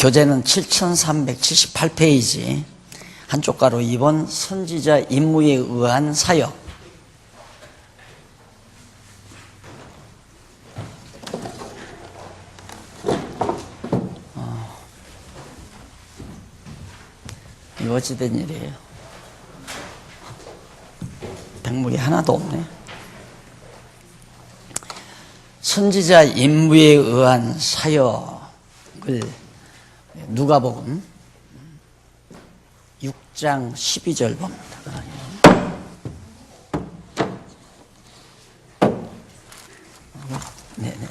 교재는 7378페이지 한쪽 가로 2번 선지자 임무에 의한 사역. 이거 어찌된 일이에요? 백목이 하나도 없네. 선지자 임무에 의한 사역을 누가복음 6장 12절 봅니다. 네네.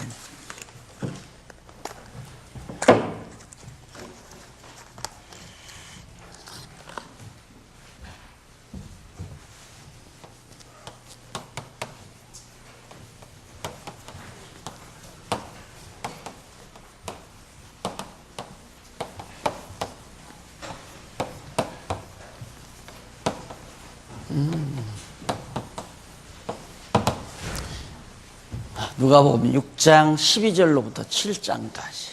누가복음 6장 12절로부터 7장까지.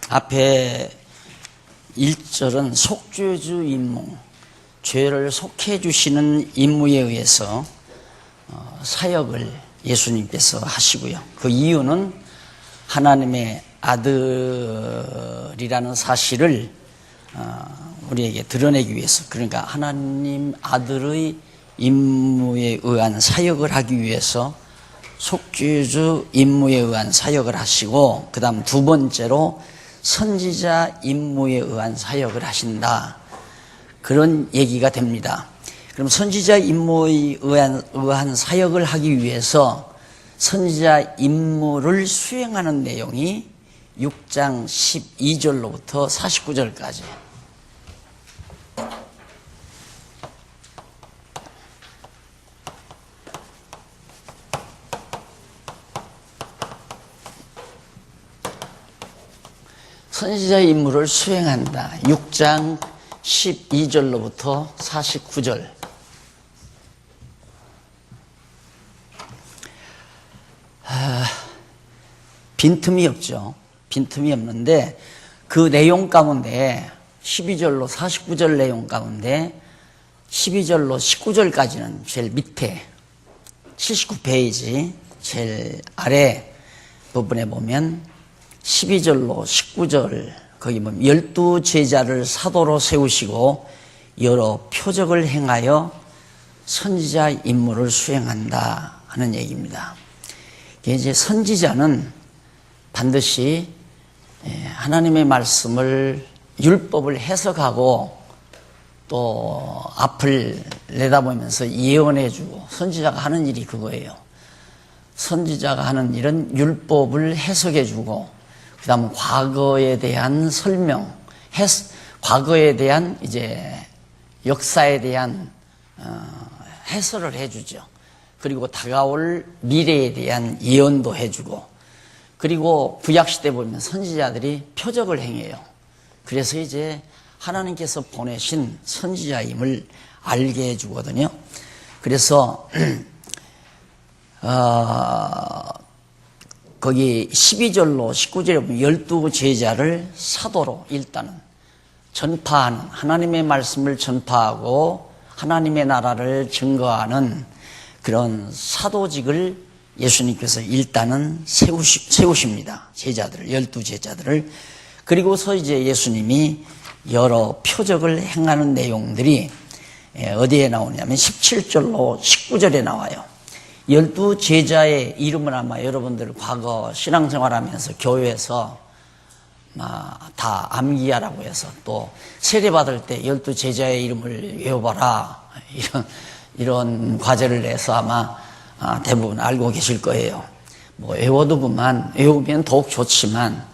앞에 1절은 속죄주 임무, 죄를 속해 주시는 임무에 의해서 사역을 예수님께서 하시고요. 그 이유는 하나님의 아들이라는 사실을 우리에게 드러내기 위해서, 그러니까 하나님 아들의 임무에 의한 사역을 하기 위해서 속죄주 임무에 의한 사역을 하시고, 그 다음 두 번째로 선지자 임무에 의한 사역을 하신다, 그런 얘기가 됩니다. 그럼 선지자 임무에 의한 사역을 하기 위해서 선지자 임무를 수행하는 내용이 6장 12절로부터 49절까지. 선지자 임무를 수행한다. 6장 12절로부터 49절. 빈틈이 없죠. 빈틈이 없는데 그 내용 가운데 12절로 49절 내용 가운데 12절로 19절까지는 제일 밑에 79페이지 제일 아래 부분에 보면 12절로 19절 거기 보면 12제자를 사도로 세우시고 여러 표적을 행하여 선지자 임무를 수행한다 하는 얘기입니다. 이제 선지자는 반드시 하나님의 말씀을 율법을 해석하고 또 앞을 내다보면서 예언해주고, 선지자가 하는 일이 그거예요. 선지자가 하는 일은 율법을 해석해주고, 그 다음 과거에 대한 설명, 과거에 대한 이제 역사에 대한 해설을 해주죠. 그리고 다가올 미래에 대한 예언도 해주고, 그리고 구약시대 보면 선지자들이 표적을 행해요. 그래서 이제 하나님께서 보내신 선지자임을 알게 해주거든요. 그래서 거기 12절로 19절에 보면 12제자를 사도로 일단은 전파하는, 하나님의 말씀을 전파하고 하나님의 나라를 증거하는 그런 사도직을 예수님께서 일단은 세우십니다. 제자들을, 12제자들을. 그리고서 이제 예수님이 여러 표적을 행하는 내용들이 어디에 나오냐면 17절로 19절에 나와요. 12제자의 이름을 아마 여러분들 과거 신앙생활하면서 교회에서 다 암기하라고 해서, 또 세례받을 때 12제자의 이름을 외워봐라, 이런 과제를 내서 아마 대부분 알고 계실 거예요. 뭐 외워도 그만, 외우면 더욱 좋지만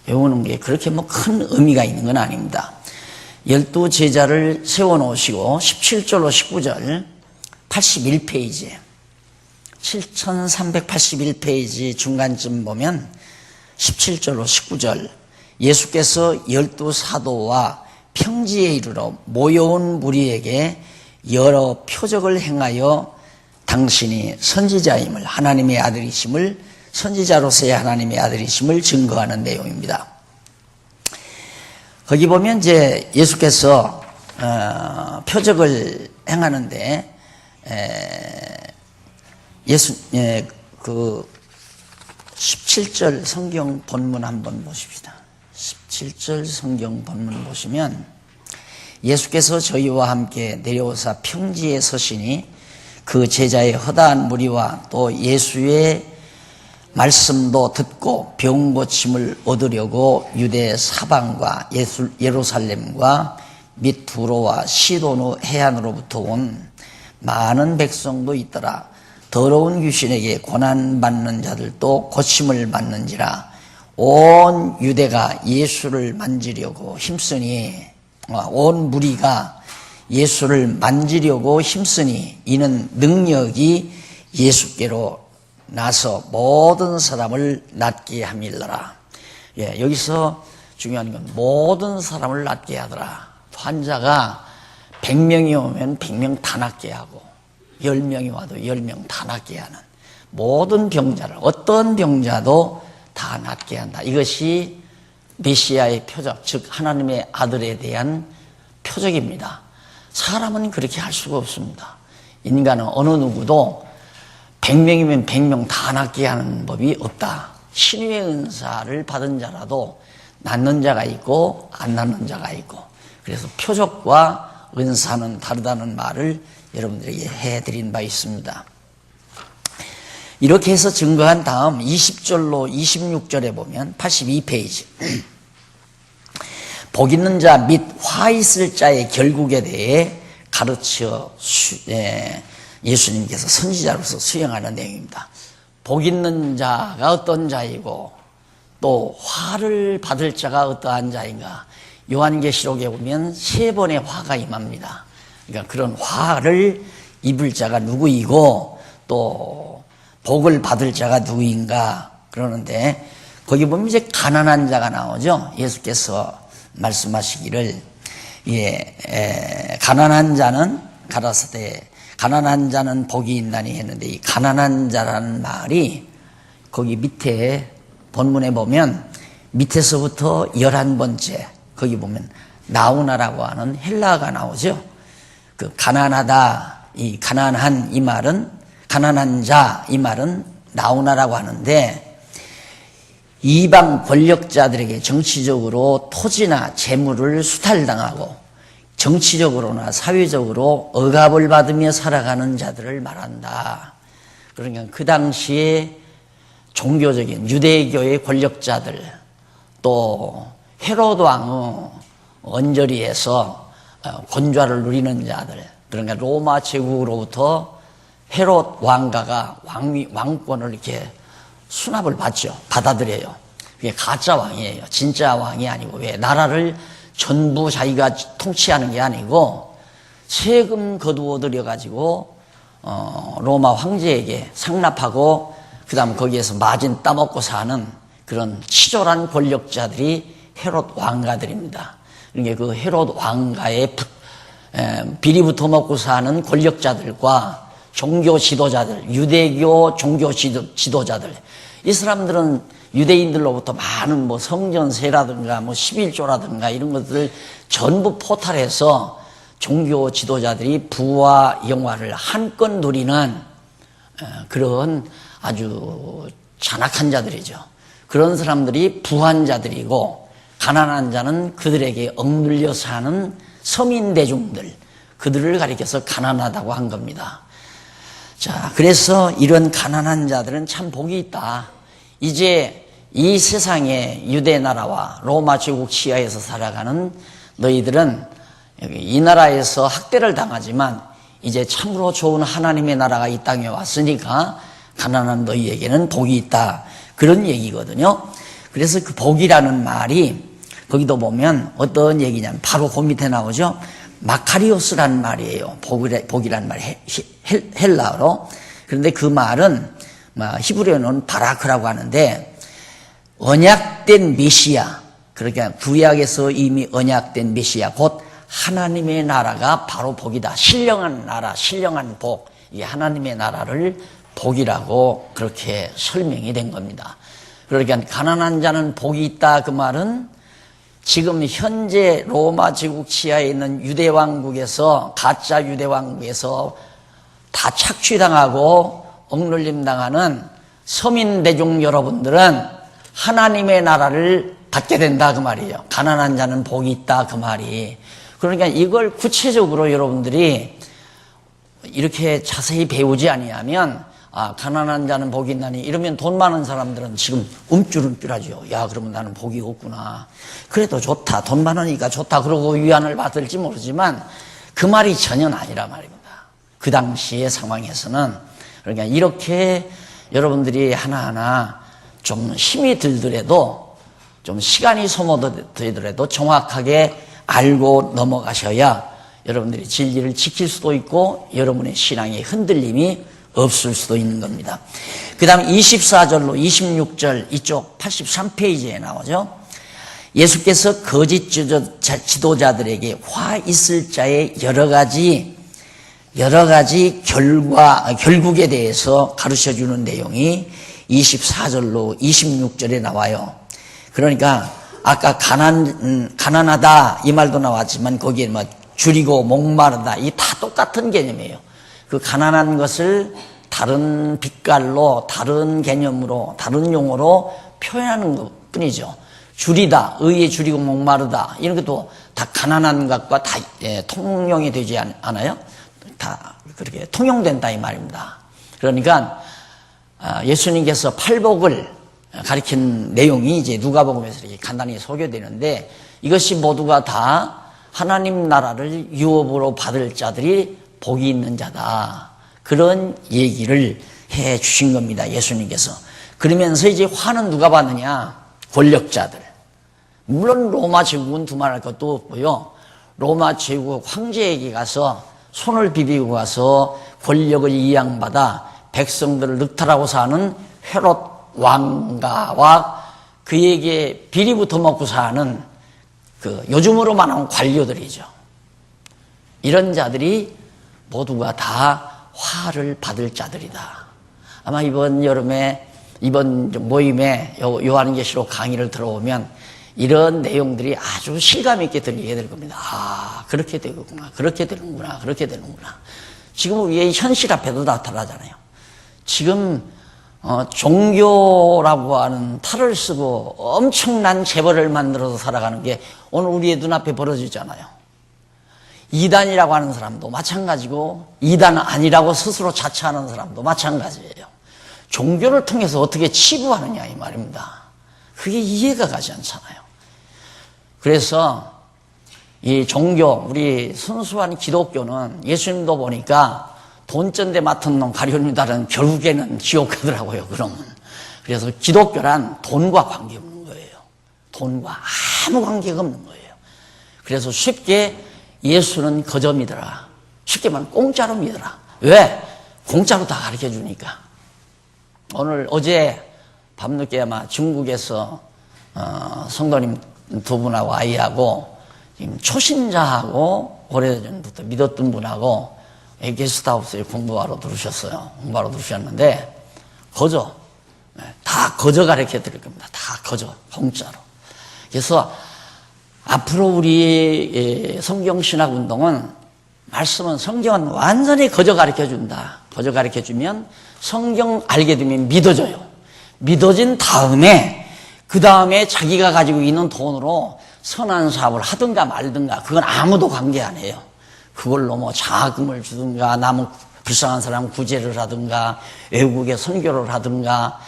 외우는 게 그렇게 뭐 큰 의미가 있는 건 아닙니다. 12제자를 세워놓으시고 17절로 19절 81페이지에 7381페이지 중간쯤 보면 17절로 19절 예수께서 12사도와 평지에 이르러 모여온 무리에게 여러 표적을 행하여 당신이 선지자임을, 하나님의 아들이심을, 선지자로서의 하나님의 아들이심을 증거하는 내용입니다. 거기 보면 이제 예수께서 표적을 행하는데 그 17절 성경 본문 한번 보십시다. 17절 성경 본문 보시면 예수께서 저희와 함께 내려오사 평지에 서시니 그 제자의 허다한 무리와 또 예수의 말씀도 듣고 병 고침을 얻으려고 유대 사방과 예루살렘과 및 두로와 시도노 해안으로부터 온 많은 백성도 있더라. 더러운 귀신에게 고난받는 자들도 고침을 받는지라. 온 유대가 예수를 만지려고 힘쓰니, 온 무리가 예수를 만지려고 힘쓰니 이는 능력이 예수께로 나서 모든 사람을 낫게 함일러라. 여기서 중요한 건 모든 사람을 낫게 하더라. 환자가 100명이 오면 100명 다 낫게 하고 10명이 와도 10명 다 낫게 하는 모든 병자를, 어떤 병자도 다 낫게 한다. 이것이 메시아의 표적, 즉 하나님의 아들에 대한 표적입니다. 사람은 그렇게 할 수가 없습니다. 인간은 어느 누구도 100명이면 100명 다 낫게 하는 법이 없다. 신유의 은사를 받은 자라도 낫는 자가 있고 안 낫는 자가 있고, 그래서 표적과 은사는 다르다는 말을 여러분들에게 해드린 바 있습니다. 이렇게 해서 증거한 다음 20절로 26절에 보면 82페이지 복 있는 자 및 화 있을 자의 결국에 대해 가르쳐 예수님께서 선지자로서 수행하는 내용입니다. 복 있는 자가 어떤 자이고 또 화를 받을 자가 어떠한 자인가. 요한계시록에 보면 3번의 화가 임합니다. 그러니까 그런 화를 입을 자가 누구이고 또 복을 받을 자가 누구인가 그러는데, 거기 보면 이제 가난한 자가 나오죠. 예수께서 말씀하시기를 가난한 자는 가라사대 가난한 자는 복이 있나니 했는데, 이 가난한 자라는 말이 거기 밑에 본문에 보면 밑에서부터 11번째 거기 보면 나우나라고 하는 헬라어가 나오죠. 그 가난하다, 이 가난한 이 말은, 가난한 자 이 말은 나우나라고 하는데, 이방 권력자들에게 정치적으로 토지나 재물을 수탈당하고 정치적으로나 사회적으로 억압을 받으며 살아가는 자들을 말한다. 그러니까 그 당시에 종교적인 유대교의 권력자들, 또 헤로드 왕의 언저리에서 권좌를 누리는 자들, 그러니까 로마 제국으로부터 헤롯 왕가가 왕권을 이렇게 수납을 받죠. 받아들여요. 그게 가짜 왕이에요. 진짜 왕이 아니고, 왜 나라를 전부 자기가 통치하는 게 아니고 세금 거두어 들여 가지고 로마 황제에게 상납하고 그다음 거기에서 마진 따먹고 사는 그런 치졸한 권력자들이 헤롯 왕가들입니다. 그러니까 그 헤롯 왕가에 비리부터 먹고 사는 권력자들과 종교 지도자들, 유대교 종교 지도자들, 이 사람들은 유대인들로부터 많은 뭐 성전세라든가 뭐 11조라든가 이런 것들을 전부 포탈해서 종교 지도자들이 부와 영화를 한껏 누리는 그런 아주 잔악한 자들이죠. 그런 사람들이 부한 자들이고, 가난한 자는 그들에게 억눌려 사는 서민 대중들, 그들을 가리켜서 가난하다고 한 겁니다. 자, 그래서 이런 가난한 자들은 참 복이 있다. 이제 이 세상의 유대 나라와 로마 제국 치하에서 살아가는 너희들은 이 나라에서 학대를 당하지만 이제 참으로 좋은 하나님의 나라가 이 땅에 왔으니까 가난한 너희에게는 복이 있다. 그런 얘기거든요. 그래서 그 복이라는 말이 거기도 보면 어떤 얘기냐면 바로 그 밑에 나오죠. 마카리오스라는 말이에요. 복이라는 말, 헬라어로. 그런데 그 말은 히브리어는 바라크라고 하는데, 언약된 메시아, 그러니까 구약에서 이미 언약된 메시아, 곧 하나님의 나라가 바로 복이다. 신령한 나라, 신령한 복, 이 하나님의 나라를 복이라고 그렇게 설명이 된 겁니다. 그러니까 가난한 자는 복이 있다, 그 말은 지금 현재 로마 제국 치하에 있는 유대왕국에서, 가짜 유대왕국에서 다 착취당하고 억눌림 당하는 서민 대중 여러분들은 하나님의 나라를 받게 된다, 그 말이에요. 가난한 자는 복이 있다, 그 말이. 그러니까 이걸 구체적으로 여러분들이 이렇게 자세히 배우지 아니하면, 아, 가난한 자는 복이 있나니, 이러면 돈 많은 사람들은 지금 움찔움찔하죠. 야, 그러면 나는 복이 없구나. 그래도 좋다. 돈 많으니까 좋다. 그러고 위안을 받을지 모르지만 그 말이 전혀 아니라 말입니다. 그 당시의 상황에서는. 그러니까 이렇게 여러분들이 하나하나 좀 힘이 들더라도, 좀 시간이 소모되더라도 정확하게 알고 넘어가셔야 여러분들이 진리를 지킬 수도 있고 여러분의 신앙의 흔들림이 없을 수도 있는 겁니다. 그 다음 24절로 26절 이쪽 83페이지에 나오죠. 예수께서 거짓 지도자들에게 화 있을 자의 여러 가지 결국에 대해서 가르쳐주는 내용이 24절로 26절에 나와요. 그러니까 아까 가난하다 이 말도 나왔지만 거기에 뭐 줄이고 목마르다, 이 다 똑같은 개념이에요. 그 가난한 것을 다른 빛깔로, 다른 개념으로, 다른 용어로 표현하는 것 뿐이죠. 줄이다, 의에 줄이고 목마르다, 이런 것도 다 가난한 것과 다 통용이 되지 않아요? 다 그렇게 통용된다 이 말입니다. 그러니까 예수님께서 팔복을 가리킨 내용이 이제 누가복음에서 이렇게 간단히 소개되는데, 이것이 모두가 다 하나님 나라를 유업으로 받을 자들이 복이 있는 자다, 그런 얘기를 해 주신 겁니다, 예수님께서. 그러면서 이제 화는 누가 받느냐? 권력자들. 물론 로마 제국은 두말할 것도 없고요. 로마 제국 황제에게 가서 손을 비비고 가서 권력을 이양받아 백성들을 늑탈하고 사는 헤롯 왕가와 그에게 비리부터 먹고 사는 그 요즘으로 말하면 관료들이죠. 이런 자들이 모두가 다 화를 받을 자들이다. 아마 이번 여름에, 이번 모임에 요한계시록 강의를 들어오면 이런 내용들이 아주 실감 있게 들리게 될 겁니다. 아, 그렇게 되겠구나, 그렇게 되는구나, 그렇게 되는구나. 지금 위에 현실 앞에도 나타나잖아요. 지금 종교라고 하는 탈을 쓰고 엄청난 재벌을 만들어서 살아가는 게 오늘 우리의 눈앞에 벌어지잖아요. 이단이라고 하는 사람도 마찬가지고, 이단 아니라고 스스로 자처하는 사람도 마찬가지예요. 종교를 통해서 어떻게 치부하느냐 이 말입니다. 그게 이해가 가지 않잖아요. 그래서 이 종교, 우리 순수한 기독교는 예수님도 보니까 돈전대 맡은 놈 가룟유다는 결국에는 지옥 가더라고요, 그러면. 그래서 기독교란 돈과 관계없는 거예요. 돈과 아무 관계가 없는 거예요. 그래서 쉽게 예수는 거저 믿어라, 쉽게 말하면 공짜로 믿어라. 왜? 공짜로 다 가르쳐 주니까. 어제 밤늦게 아마 중국에서 성도님 두 분하고 아이하고 지금 초신자하고 오래전부터 믿었던 분하고 게스트하우스에 공부하러 들으셨어요. 공부하러 들으셨는데 거저, 다 거저 가르쳐 드릴 겁니다. 다 거저, 공짜로. 그래서 앞으로 우리 성경신학운동은, 말씀은, 성경은 완전히 거저 가르쳐 준다. 거저 가르쳐 주면 성경 알게 되면 믿어져요. 믿어진 다음에 그 다음에 자기가 가지고 있는 돈으로 선한 사업을 하든가 말든가, 그건 아무도 관계 안 해요. 그걸로 뭐 자금을 주든가, 남은 불쌍한 사람 구제를 하든가, 외국에 선교를 하든가,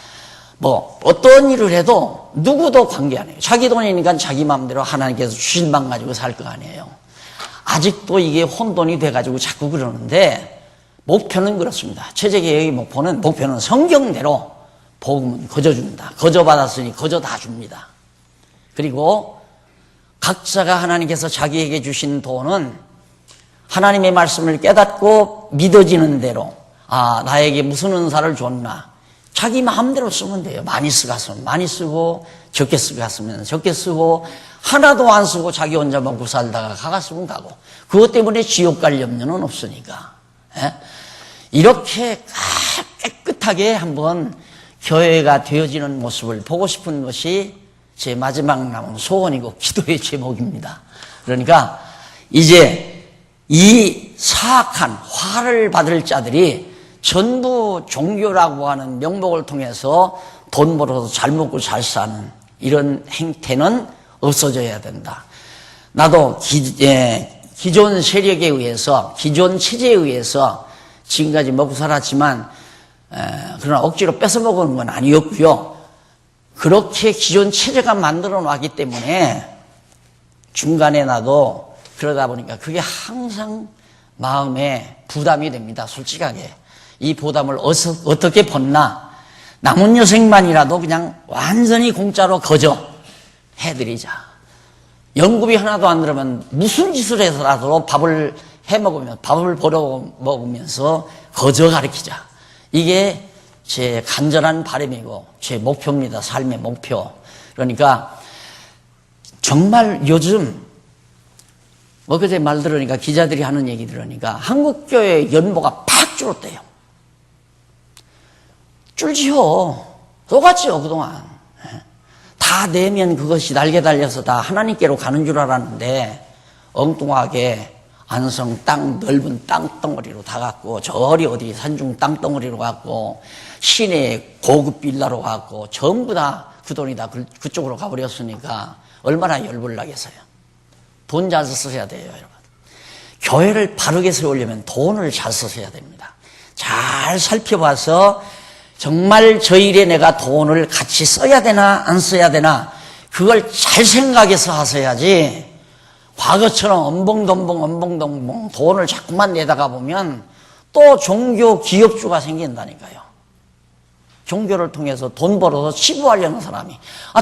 뭐 어떤 일을 해도 누구도 관계 안 해요. 자기 돈이니까 자기 마음대로 하나님께서 주신 방 가지고 살 거 아니에요. 아직도 이게 혼돈이 돼가지고 자꾸 그러는데, 목표는 그렇습니다. 최재개혁의 목표는 성경대로 복음은 거저 준다. 거저 받았으니 거저 다 줍니다. 그리고 각자가 하나님께서 자기에게 주신 돈은 하나님의 말씀을 깨닫고 믿어지는 대로, 아, 나에게 무슨 은사를 줬나, 자기 마음대로 쓰면 돼요. 많이 쓰갔으면 많이 쓰고 적게 쓰갔으면 적게 쓰고 하나도 안 쓰고 자기 혼자 먹고 살다가 가갔으면 가고 그것 때문에 지옥 갈 염려는 없으니까. 예? 이렇게 깨끗하게 한번 교회가 되어지는 모습을 보고 싶은 것이 제 마지막 남은 소원이고 기도의 제목입니다. 그러니까 이제 이 사악한 화를 받을 자들이 전부 종교라고 하는 명목을 통해서 돈 벌어서 잘 먹고 잘 사는 이런 행태는 없어져야 된다. 나도 기존 세력에 의해서 기존 체제에 의해서 지금까지 먹고 살았지만 그러나 억지로 뺏어 먹은 건 아니었고요. 그렇게 기존 체제가 만들어 놨기 때문에 중간에 나도 그러다 보니까 그게 항상 마음에 부담이 됩니다. 솔직하게. 이 부담을 어떻게 벗나 남은 여생만이라도 그냥 완전히 공짜로 거저 해드리자. 연급이 하나도 안 들으면 무슨 짓을 해서라도 밥을 벌어 먹으면서 거저 가르치자. 이게 제 간절한 바람이고 제 목표입니다. 삶의 목표. 그러니까 정말 요즘 그제 말 들으니까 기자들이 하는 얘기 들으니까 한국교회 연보가 팍 줄었대요. 줄지요. 똑같지요 그동안. 다 내면 그것이 날개 달려서 다 하나님께로 가는 줄 알았는데 엉뚱하게 안성 넓은 땅덩어리로 다 갔고 저리 어디 산중 땅덩어리로 갔고 시내 고급 빌라로 갔고 전부 다 그 돈이 다 그쪽으로 가버렸으니까 얼마나 열불나겠어요. 돈 잘 쓰셔야 돼요 여러분. 교회를 바르게 세우려면 돈을 잘 쓰셔야 됩니다. 잘 살펴봐서 정말 저 일에 내가 돈을 같이 써야 되나 안 써야 되나 그걸 잘 생각해서 하셔야지 과거처럼 엄벙덤벙 돈을 자꾸만 내다가 보면 또 종교 기업주가 생긴다니까요. 종교를 통해서 돈 벌어서 치부하려는 사람이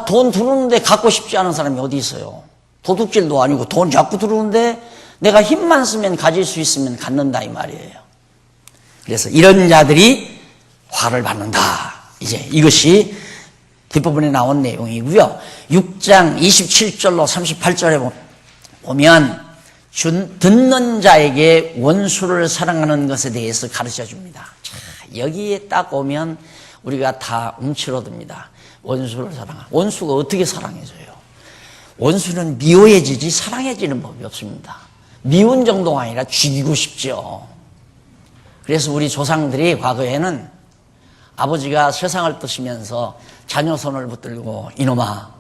돈 들어오는데 갖고 싶지 않은 사람이 어디 있어요. 도둑질도 아니고 돈 자꾸 들어오는데 내가 힘만 쓰면 가질 수 있으면 갖는다 이 말이에요. 그래서 이런 자들이 화를 받는다. 이제 이것이 뒷부분에 나온 내용이고요. 6장 27절로 38절에 보면 듣는 자에게 원수를 사랑하는 것에 대해서 가르쳐 줍니다. 자, 여기에 딱 오면 우리가 다 움츠러듭니다. 원수를 사랑하는. 원수가 어떻게 사랑해줘요? 원수는 미워해지지 사랑해지는 법이 없습니다. 미운 정도가 아니라 죽이고 싶죠. 그래서 우리 조상들이 과거에는 아버지가 세상을 뜨시면서 자녀 손을 붙들고 이놈아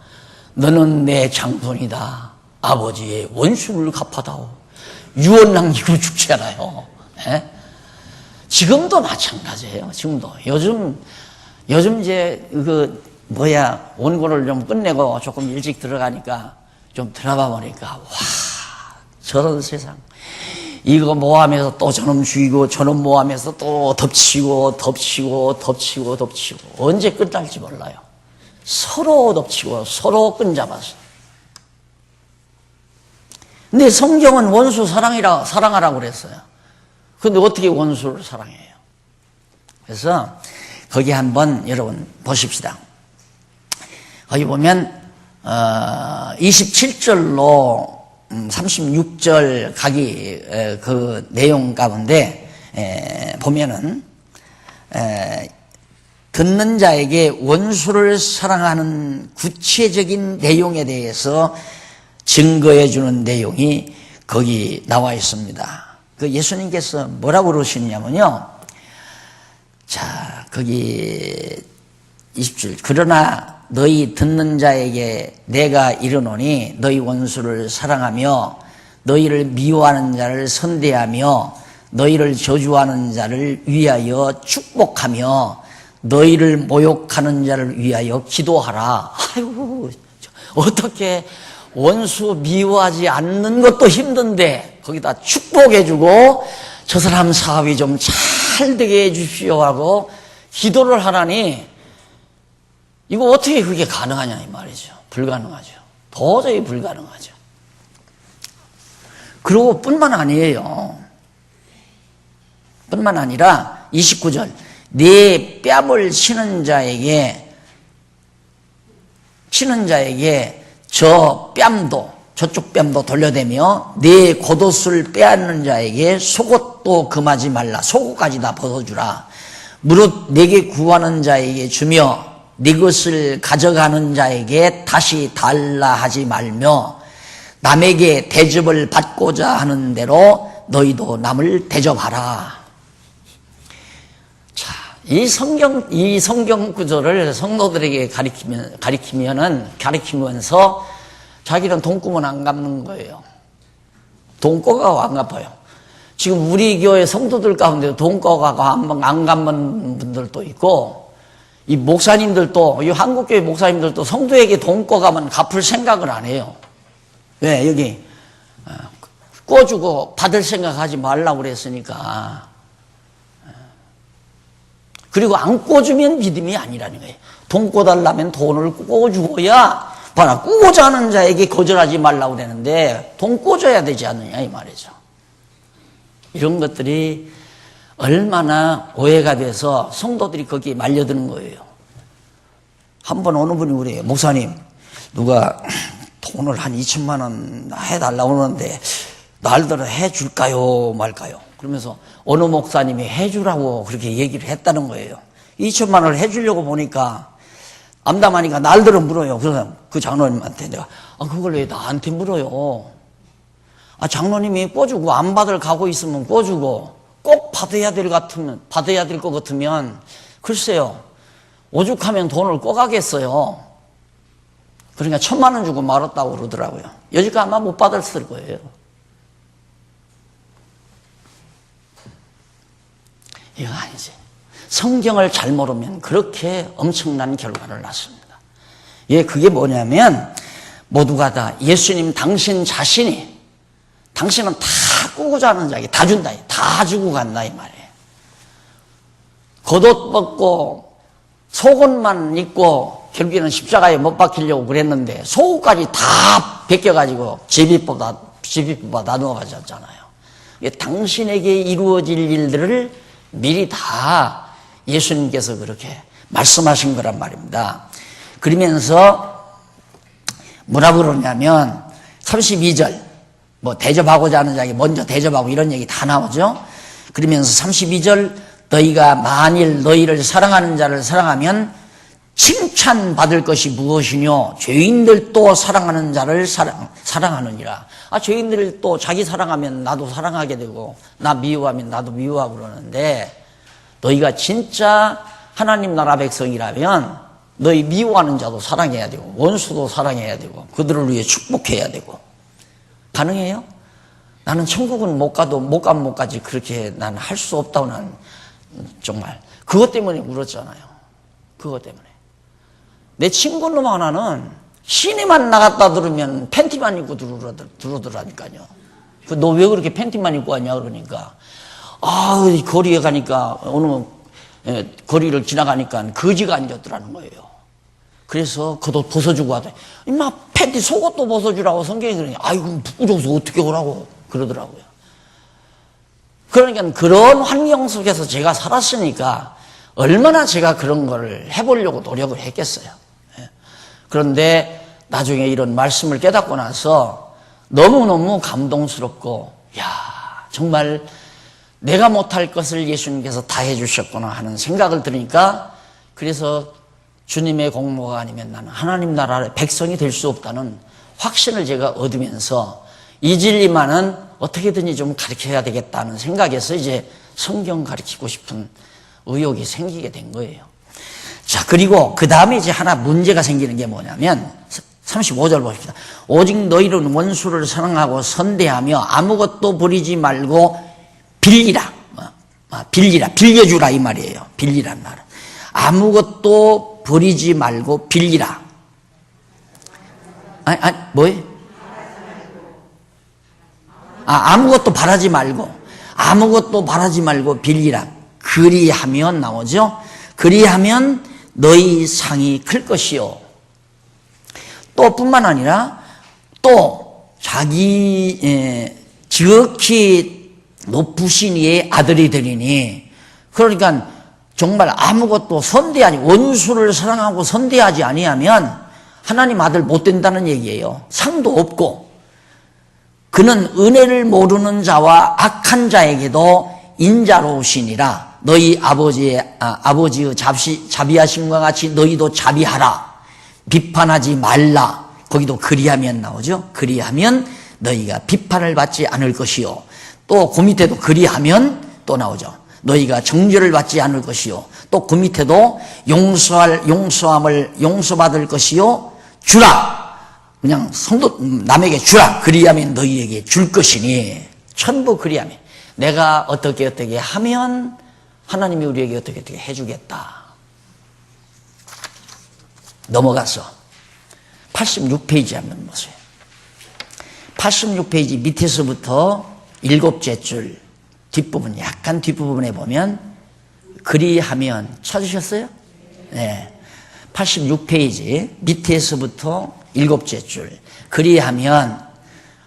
너는 내 장손이다. 아버지의 원수를 갚아다오. 유언 남기고 죽잖아요. 네? 지금도 마찬가지예요. 지금도 요즘 이제 원고를 좀 끝내고 조금 일찍 들어가니까 좀 들어봐 보니까 와 저런 세상. 이거 모함해서 또 저놈 죽이고 저놈 모함해서 또 덮치고 언제 끝날지 몰라요. 서로 덮치고 서로 끈잡아서. 근데 성경은 원수 사랑하라고 그랬어요. 근데 어떻게 원수를 사랑해요? 그래서 거기 한번 여러분 보십시다. 거기 보면 27절로 36절 가기 그 내용 가운데 보면은 듣는 자에게 원수를 사랑하는 구체적인 내용에 대해서 증거해 주는 내용이 거기 나와 있습니다. 그 예수님께서 뭐라고 그러시냐면요. 자, 거기 20절. 그러나 너희 듣는 자에게 내가 이르노니 너희 원수를 사랑하며 너희를 미워하는 자를 선대하며 너희를 저주하는 자를 위하여 축복하며 너희를 모욕하는 자를 위하여 기도하라. 아이고, 어떻게 원수 미워하지 않는 것도 힘든데 거기다 축복해주고 저 사람 사업이 좀 잘 되게 해주십시오 하고 기도를 하라니 이거 어떻게 그게 가능하냐 이 말이죠. 불가능하죠. 도저히 불가능하죠. 그리고 뿐만 아니에요. 뿐만 아니라 29절 네 뺨을 치는 자에게 저 뺨도, 저쪽 뺨도 돌려대며 네 겉옷을 빼앗는 자에게 속옷도 금하지 말라. 속옷까지 다 벗어주라. 무릇 내게 구하는 자에게 주며 네 것을 가져가는 자에게 다시 달라 하지 말며 남에게 대접을 받고자 하는 대로 너희도 남을 대접하라. 자, 이 성경 구절을 성도들에게 가리키면서 자기는 돈구멍 안 갚는 거예요. 돈꿔가고 안 갚아요. 지금 우리 교회 성도들 가운데 돈꿔가고 안 갚는 분들도 있고, 이 목사님들도, 이 한국교회 목사님들도 성도에게 돈꿔가면 갚을 생각을 안 해요. 왜? 여기 꿔주고 받을 생각하지 말라고 그랬으니까. 그리고 안 꿔주면 믿음이 아니라는 거예요. 돈 꿔달라면 돈을 꿔주어야, 봐라, 꾸고자 하는 자에게 거절하지 말라고 그러는데 돈 꿔줘야 되지 않느냐 이 말이죠. 이런 것들이 얼마나 오해가 돼서 성도들이 거기에 말려드는 거예요. 한번 어느 분이 그래요. 목사님, 누가 돈을 한 2천만 원 해달라고 하는데 날들어 해줄까요 말까요? 그러면서 어느 목사님이 해주라고 그렇게 얘기를 했다는 거예요. 2천만 원을 해주려고 보니까 암담하니까 날들어 물어요. 그래서 그 장로님한테 내가 그걸 왜 나한테 물어요? 장로님이 꿔주고 안 받을 각오 있으면 꿔주고 꼭 받아야 될 것 같으면 글쎄요, 오죽하면 돈을 꿔가겠어요. 그러니까 1,000만 원 주고 말았다고 그러더라고요. 여지껏 아마 못 받았을 거예요. 이거 아니지. 성경을 잘 모르면 그렇게 엄청난 결과를 낳습니다. 그게 뭐냐면 모두가 다 예수님 당신 자신이, 당신은 다 꾸고자 하는 자에게 다 준다, 다 주고 간다 이 말이에요. 겉옷 벗고 속옷만 입고 결국에는 십자가에 못 박히려고 그랬는데 속옷까지 다 벗겨가지고 제비뽑아 나누어 가졌잖아요. 당신에게 이루어질 일들을 미리 다 예수님께서 그렇게 말씀하신 거란 말입니다. 그러면서 뭐라 그러냐면 32절 대접하고자 하는 자에게 먼저 대접하고 이런 얘기 다 나오죠. 그러면서 32절 너희가 만일 너희를 사랑하는 자를 사랑하면 칭찬받을 것이 무엇이뇨? 죄인들도 사랑하는 자를 사랑하느니라. 죄인들도 자기 사랑하면 나도 사랑하게 되고 나 미워하면 나도 미워하고 그러는데 너희가 진짜 하나님 나라 백성이라면 너희 미워하는 자도 사랑해야 되고 원수도 사랑해야 되고 그들을 위해 축복해야 되고. 가능해요? 나는 천국은 못 가면 못 가지 그렇게 나는 할 수 없다고 나는 정말 그것 때문에 울었잖아요. 그것 때문에. 내 친구 놈 하나는 시내만 나갔다 들으면 팬티만 입고 들어오더라니까요. 너 왜 그렇게 팬티만 입고 왔냐 그러니까 거리에 가니까 어느 거리를 지나가니까 거지가 앉았더라는 거예요. 그래서 겉옷 벗어주고 하더니 임마 팬티 속옷도 벗어주라고 성경이 그러니 아이고 부끄러워서 어떻게 오라고 그러더라고요. 그러니까 그런 환경 속에서 제가 살았으니까 얼마나 제가 그런 거를 해보려고 노력을 했겠어요. 그런데 나중에 이런 말씀을 깨닫고 나서 너무너무 감동스럽고 정말 내가 못할 것을 예수님께서 다 해주셨구나 하는 생각을 들으니까 그래서 주님의 공로가 아니면 나는 하나님 나라의 백성이 될 수 없다는 확신을 제가 얻으면서 이 진리만은 어떻게든지 좀 가르쳐야 되겠다는 생각에서 이제 성경 가르치고 싶은 의욕이 생기게 된 거예요. 자, 그리고 그 다음에 이제 하나 문제가 생기는 게 뭐냐면 35절 봅시다. 오직 너희는 원수를 사랑하고 선대하며 아무것도 버리지 말고 빌리라. 빌려주라 이 말이에요. 빌리란 말은. 아무것도 버리지 말고 빌리라. 뭐예요? 아무것도 바라지 말고 빌리라. 그리하면 나오죠. 그리하면 너희 상이 클 것이요. 또 뿐만 아니라 또 자기 지극히 높으신 이의 아들이 되리니. 그러니까 정말 아무것도 선대하지, 원수를 사랑하고 선대하지 아니하면 하나님 아들 못 된다는 얘기예요. 상도 없고. 그는 은혜를 모르는 자와 악한 자에게도 인자로우시니라. 너희 아버지의 자비하심과 같이 너희도 자비하라. 비판하지 말라. 거기도 그리하면 나오죠. 그리하면 너희가 비판을 받지 않을 것이요. 또 그 밑에도 그리하면 또 나오죠. 너희가 정죄를 받지 않을 것이요. 또 그 밑에도 용서받을 것이요. 주라. 그냥 성도 남에게 주라. 그리하면 너희에게 줄 것이니. 전부 그리하면. 내가 어떻게 하면 하나님이 우리에게 어떻게 해주겠다. 넘어가서 86페이지 한번 보세요. 86페이지 밑에서부터 7째 줄 뒷부분, 약간 뒷부분에 보면 그리하면 찾으셨어요? 네. 86페이지 밑에서부터 7째 줄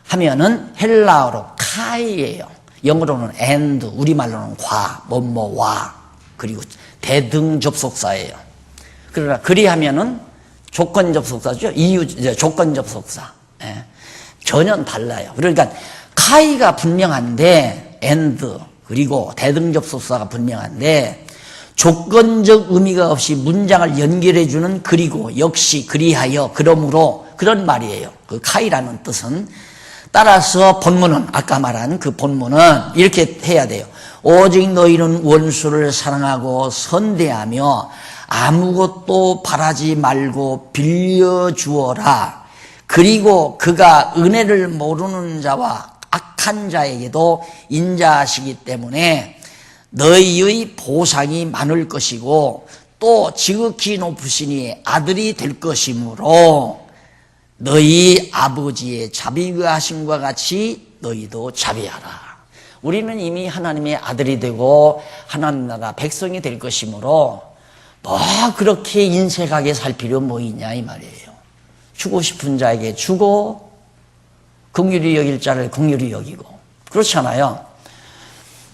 하면은 헬라어로 카이예요. 영어로는 and, 우리말로는 과, 뭐뭐와, 그리고 대등 접속사예요. 그러나 그리하면은 조건 접속사죠. 조건 접속사. 예. 전혀 달라요. 그러니까 카이가 분명한데 and 그리고 대등 접속사가 분명한데 조건적 의미가 없이 문장을 연결해주는 그리고 역시 그리하여 그러므로 그런 말이에요. 그 카이라는 뜻은. 따라서 본문은 아까 말한 그 본문은 이렇게 해야 돼요. 오직 너희는 원수를 사랑하고 선대하며 아무것도 바라지 말고 빌려주어라. 그리고 그가 은혜를 모르는 자와 악한 자에게도 인자하시기 때문에 너희의 보상이 많을 것이고 또 지극히 높으시니 아들이 될 것이므로 너희 아버지의 자비하심과 같이 너희도 자비하라. 우리는 이미 하나님의 아들이 되고 하나님 나라 백성이 될 것이므로 뭐 그렇게 인색하게 살 필요 뭐 있냐 이 말이에요. 주고 싶은 자에게 주고 긍휼히 여길 자를 긍휼히 여기고 그렇잖아요.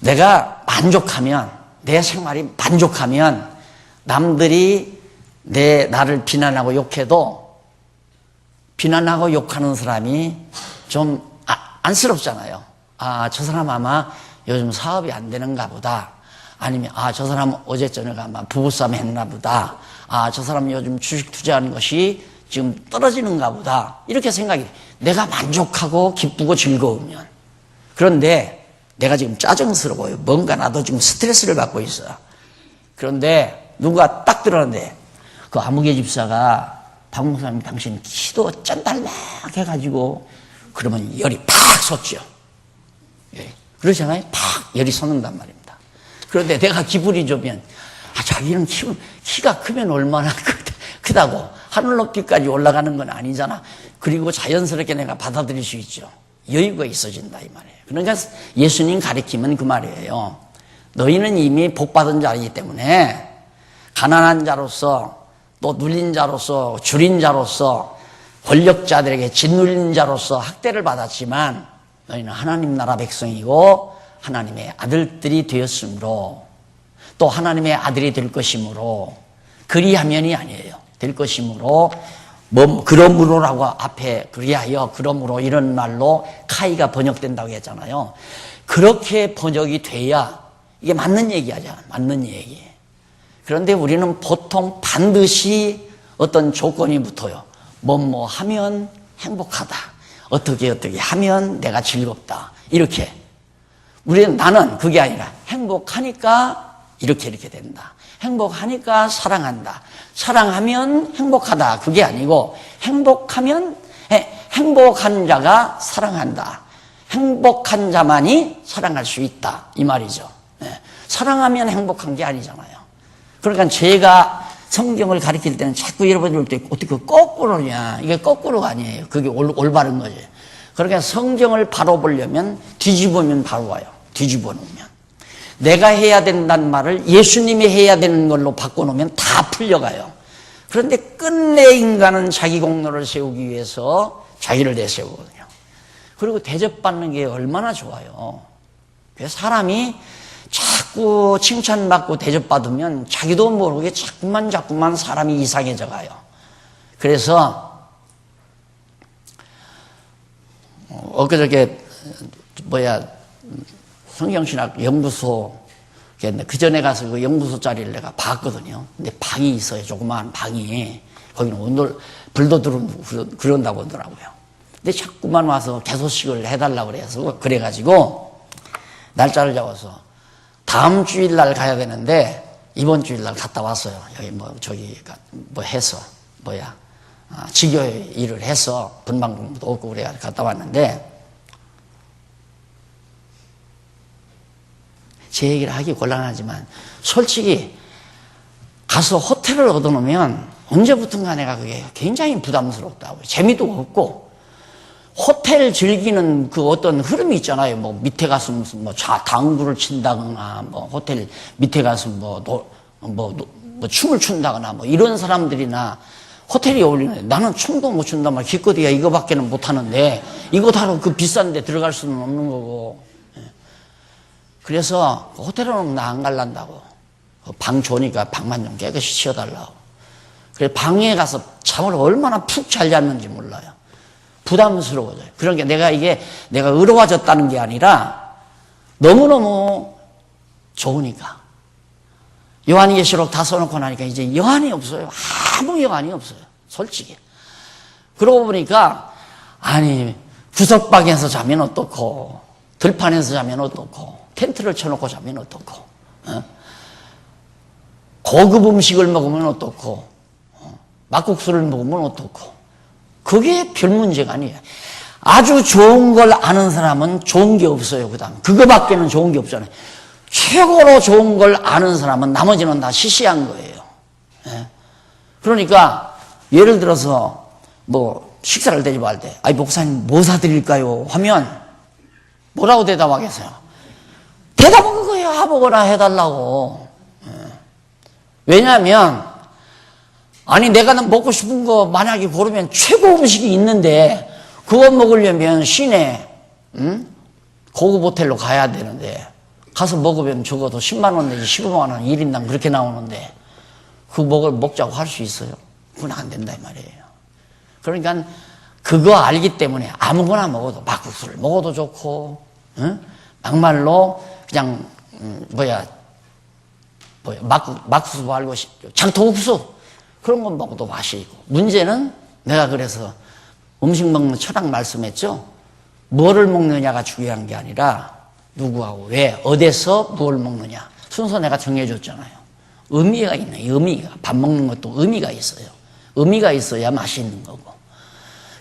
내가 만족하면 내 생활이 만족하면 남들이 나를 비난하고 욕해도 비난하고 욕하는 사람이 좀 안쓰럽잖아요. 저 사람 아마 요즘 사업이 안 되는가 보다. 아니면 저 사람 어제 저녁에 아마 부부싸움 했나 보다. 저 사람 요즘 주식 투자하는 것이 지금 떨어지는가 보다. 이렇게 생각이 내가 만족하고 기쁘고 즐거우면. 그런데 내가 지금 짜증스러워요. 뭔가 나도 지금 스트레스를 받고 있어. 그런데 누가 딱 들었는데 그 아무개 집사가 박 목사님 당신 키도 짠달락 해가지고 그러면 열이 팍 솟죠. 예. 그러잖아요. 팍 열이 솟는단 말입니다. 그런데 내가 기분이 좋으면 자기는 키가 크면 얼마나 크다고 하늘 높이까지 올라가는 건 아니잖아. 그리고 자연스럽게 내가 받아들일 수 있죠. 여유가 있어진다 이 말이에요. 그러니까 예수님 가르치면 그 말이에요. 너희는 이미 복받은 자이기 때문에 가난한 자로서 또 눌린 자로서 줄인 자로서 권력자들에게 짓눌린 자로서 학대를 받았지만 너희는 하나님 나라 백성이고 하나님의 아들들이 되었으므로 또 하나님의 아들이 될 것이므로 그리하면이 아니에요. 될 것이므로 그러므로라고 앞에 그리하여 그러므로 이런 말로 카이가 번역된다고 했잖아요. 그렇게 번역이 돼야 이게 맞는 얘기하잖아. 맞는 얘기. 그런데 우리는 보통 반드시 어떤 조건이 붙어요. 뭐뭐 하면 행복하다. 어떻게 하면 내가 즐겁다. 이렇게. 나는 그게 아니라 행복하니까 이렇게 된다. 행복하니까 사랑한다. 사랑하면 행복하다. 그게 아니고 행복하면 행복한 자가 사랑한다. 행복한 자만이 사랑할 수 있다. 이 말이죠. 사랑하면 행복한 게 아니잖아요. 그러니까 제가 성경을 가르칠 때는 자꾸 여러분들 때 어떻게 거꾸로냐. 이게 거꾸로가 아니에요. 그게 올바른 거지. 그러니까 성경을 바로 보려면 뒤집으면 바로 와요. 뒤집어 놓으면. 내가 해야 된다는 말을 예수님이 해야 되는 걸로 바꿔놓으면 다 풀려가요. 그런데 끝내 인간은 자기 공로를 세우기 위해서 자기를 내세우거든요. 그리고 대접받는 게 얼마나 좋아요. 사람이 자꾸 칭찬받고 대접받으면 자기도 모르게 자꾸만 사람이 이상해져 가요. 그래서 엊그저께 성경신학 연구소, 그 전에 가서 그 연구소 자리를 내가 봤거든요. 근데 방이 있어요. 조그마한 방이. 거기는 불도 들어오고 그런다고 하더라고요. 근데 자꾸만 와서 개소식을 해달라고 그래가지고 날짜를 잡아서 다음 주일날 가야 되는데 이번 주일날 갔다 왔어요. 여기 해서 지교회 일을 해서 분방 공부도 없고 그래 갔다 왔는데 제 얘기를 하기 곤란하지만 솔직히 가서 호텔을 얻어놓으면 언제부턴가 내가 그게 굉장히 부담스럽다고요. 재미도 없고 호텔 즐기는 그 어떤 흐름이 있잖아요. 밑에 가서 무슨 당구를 친다거나 호텔 밑에 가서 춤을 춘다거나 이런 사람들이나 호텔이 어울리는데 나는 춤도 못 춘다 말 기껏해야 이거밖에는 못 하는데 이거 다로 그 비싼 데 들어갈 수는 없는 거고. 그래서 호텔은 나 안 갈란다고. 방 좋으니까 방만 좀 깨끗이 치워달라고. 그래서 방에 가서 잠을 얼마나 푹 잘 잤는지 몰라요. 부담스러워져요. 그러니까 내가 의로워졌다는 게 아니라 너무너무 좋으니까. 요한계시록 다 써놓고 나니까 이제 여한이 없어요. 아무 여한이 없어요. 솔직히. 그러고 보니까 구석방에서 자면 어떻고 들판에서 자면 어떻고 텐트를 쳐놓고 자면 어떻고 고급 음식을 먹으면 어떻고 막국수를 먹으면 어떻고 그게 별 문제가 아니에요. 아주 좋은 걸 아는 사람은 좋은 게 없어요. 그다음 그거밖에는 좋은 게 없잖아요. 최고로 좋은 걸 아는 사람은 나머지는 다 시시한 거예요. 그러니까 예를 들어서 식사를 대접할 때 목사님 뭐 사드릴까요? 하면 뭐라고 대답하겠어요? 대답은 그거예요. 아무거나 해달라고. 왜냐하면 내가 먹고 싶은 거 만약에 고르면 최고 음식이 있는데 그거 먹으려면 시내 고급 호텔로 가야 되는데 가서 먹으면 적어도 10만 원 내지 15만 원 1인당 그렇게 나오는데 먹자고 할 수 있어요? 그건 안 된다 이 말이에요. 그러니까 그거 알기 때문에 아무거나 먹어도 막국수를 먹어도 좋고 막말로 그냥 막국수 말고 장통국수 그런 건 먹어도 맛이 있고. 문제는 내가 그래서 음식 먹는 철학 말씀했죠. 뭐를 먹느냐가 중요한 게 아니라 누구하고 왜 어디서 뭘 먹느냐 순서 내가 정해줬잖아요. 의미가 있네. 의미가 밥 먹는 것도 의미가 있어요. 의미가 있어야 맛이 있는 거고.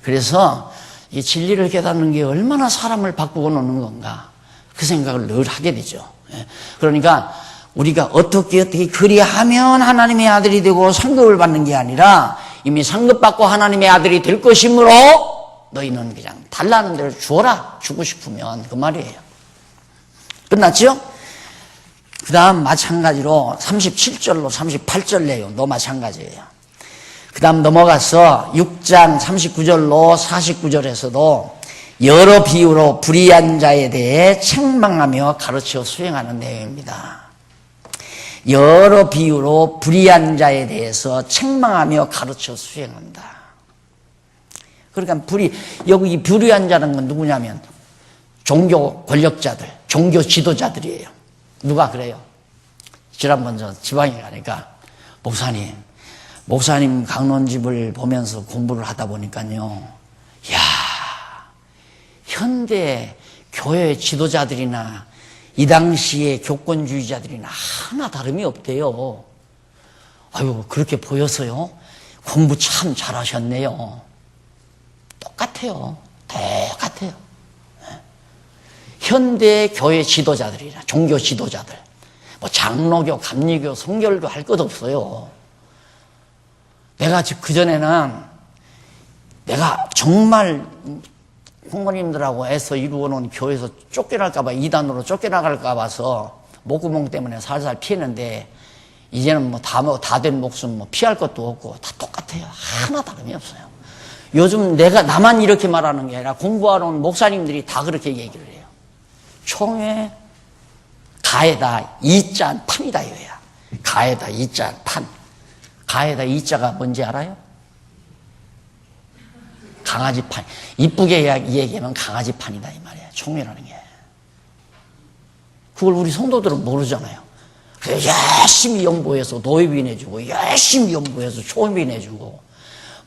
그래서 이 진리를 깨닫는 게 얼마나 사람을 바꾸고 노는 건가 그 생각을 늘 하게 되죠. 그러니까 우리가 어떻게 그리하면 하나님의 아들이 되고 상급을 받는 게 아니라 이미 상급받고 하나님의 아들이 될 것이므로 너희는 그냥 달라는 대로 주어라. 주고 싶으면 그 말이에요. 끝났죠? 그 다음 마찬가지로 37절로 38절 내용도 마찬가지예요. 그 다음 넘어가서 6장 39절로 49절에서도 여러 비유로 불의한 자에 대해 책망하며 가르쳐 수행하는 내용입니다. 여러 비유로 불의한 자에 대해서 책망하며 가르쳐 수행한다. 그러니까 여기 불의한 자는 건 누구냐면 종교 권력자들, 종교 지도자들이에요. 누가 그래요? 지난번 저 지방에 가니까 목사님 강론집을 보면서 공부를 하다 보니까요. 현대 교회 지도자들이나 이 당시의 교권주의자들이나 하나 다름이 없대요. 그렇게 보여서요. 공부 참 잘하셨네요. 똑같아요. 현대 교회 지도자들이나 종교 지도자들, 장로교, 감리교, 성결교 할 것 없어요. 내가 그전에는 내가 정말 부모님들하고 애써 이루어놓은 교회에서 쫓겨날까봐, 이단으로 쫓겨나갈까 봐서 목구멍 때문에 살살 피했는데 이제는 다 된 목숨 피할 것도 없고 다 똑같아요. 하나 다름이 없어요. 요즘 나만 이렇게 말하는 게 아니라 공부하러 온 목사님들이 다 그렇게 얘기를 해요. 총회 가에다 이자 판이다 이거야. 가에다 이자 판. 가에다 이자가 뭔지 알아요? 강아지판. 이쁘게 얘기하면 강아지판이다 이 말이야. 총회라는 게. 그걸 우리 성도들은 모르잖아요. 그래서 열심히 연보해서 노예비 내주고 열심히 연보해서 총회비 내주고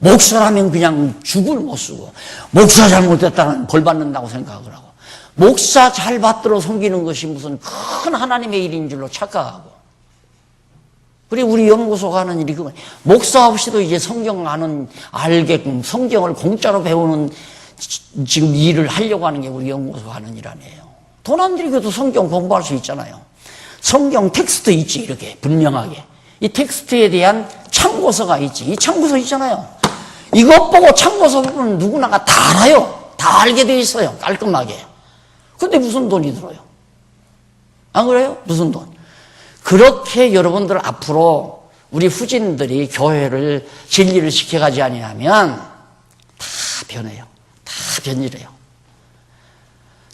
목사라면 그냥 죽을 못 쓰고 목사 잘못했다는 벌 받는다고 생각을 하고 목사 잘 받들어 섬기는 것이 무슨 큰 하나님의 일인 줄로 착각하고 그리고 우리 연구소가 하는 일이 그거예요. 목사 없이도 이제 성경 알게끔 성경을 공짜로 배우는 지금 일을 하려고 하는 게 우리 연구소가 하는 일 아니에요. 돈 안 들이고도 성경 공부할 수 있잖아요. 성경 텍스트 있지 이렇게 분명하게. 이 텍스트에 대한 참고서가 있지. 이 참고서 있잖아요. 이것 보고 참고서 보면 누구나가 다 알아요. 다 알게 돼 있어요. 깔끔하게. 근데 무슨 돈이 들어요? 안 그래요? 무슨 돈? 그렇게 여러분들 앞으로 우리 후진들이 교회를 진리를 시켜가지 아니하면 다 변해요. 다 변질해요.